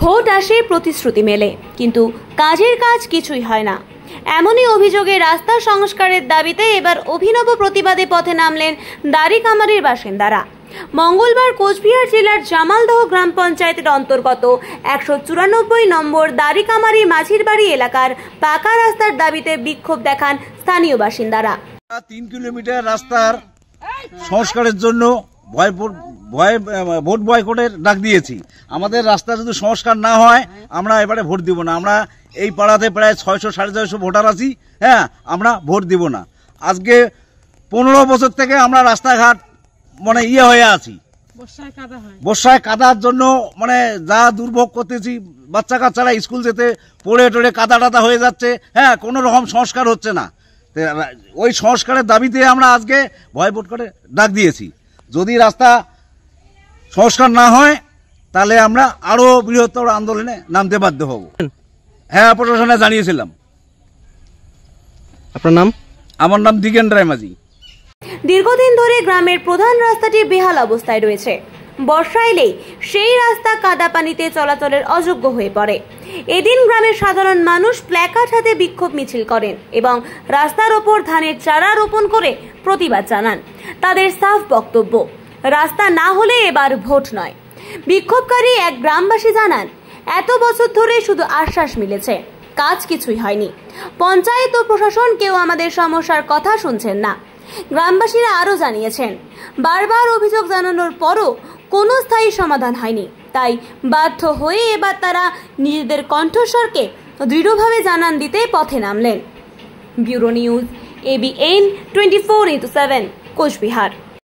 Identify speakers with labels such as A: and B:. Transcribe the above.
A: Vote আসে, প্রতিশ্রুতি মেলে, কিন্তু কাজের কাজ কিছুই হয় না। এমনই অভিযোগে রাস্তা সংস্কারের দাবিতে এবার অভিনব প্রতিবাদে পথে নামলেন দাড়িকামারির বাসিন্দারা। মঙ্গলবার কোচবিহার জেলার জামালদহ গ্রাম পঞ্চায়েতের অন্তর্গত 194 নম্বর দাড়িকামারি মাঝির বাড়ি এলাকার পাকা রাস্তার দাবিতে বিক্ষোভ দেখান স্থানীয় বাসিন্দারা।
B: 3 কিলোমিটার রাস্তার সংস্কারের জন্য ভোট বয়কটের ডাক দিয়েছি। আমাদের রাস্তা যদি সংস্কার না হয় আমরা এবারে ভোট দিব না। আমরা এই পাড়াতে প্রায় 600-650 ভোটার আছি। হ্যাঁ, আমরা ভোট দিব না। আজকে 15 বছর থেকে আমরা রাস্তাঘাট হয়ে আছি। বর্ষায় কাদার জন্য যা দুর্ভোগ করতেছি, বাচ্চা কাচ্চারা স্কুল যেতে পড়ে টড়ে কাদা টাদা হয়ে যাচ্ছে। হ্যাঁ, কোনো রকম সংস্কার হচ্ছে না। ওই সংস্কারের দাবিতে আমরা আজকে বয়কট করে ডাক দিয়েছি। যদি রাস্তা সংস্কার না হয় তাহলে আমরা আরো বৃহত্তর আন্দোলনে নামতে বাধ্য হব। হ্যাঁ, প্রশাসনে জানিয়েছিলাম।
C: আপনার নাম?
B: আমার নাম দিগেন রায় মাঝি।
A: দীর্ঘদিন ধরে গ্রামের প্রধান রাস্তাটি বেহাল অবস্থায় রয়েছে। বর্ষা এলেই সেই রাস্তা কাদা পানিতে চলাচলের অযোগ্য হয়ে পড়ে। এদিন গ্রামের সাধারণ মানুষ প্ল্যাকার্ড হাতে বিক্ষোভ মিছিল করেন এবং রাস্তার ওপর ধানের চারা রোপণ করে প্রতিবাদ জানান। তাদের সাফ বক্তব্য, রাস্তা না হলে এবার ভোট নয়। বিক্ষোভকারী এক গ্রামবাসী জানান, এত বছর ধরে শুধু আশ্বাস মিলেছে, কাজ কিছুই হয়নি। পঞ্চায়েত ও প্রশাসন কেউ আমাদের সমস্যার কথা শুনছেন না। গ্রামবাসীরা আরও জানিয়েছেন, বারবার অভিযোগ জানানোর পরও কোনো স্থায়ী সমাধান হয়নি। তাই বাধ্য হয়ে এবার তারা নিজেদের কণ্ঠস্বরকে দৃঢ়ভাবে জানান দিতে পথে নামলেন। Bureau news, ABN 24/7, Cooch Behar.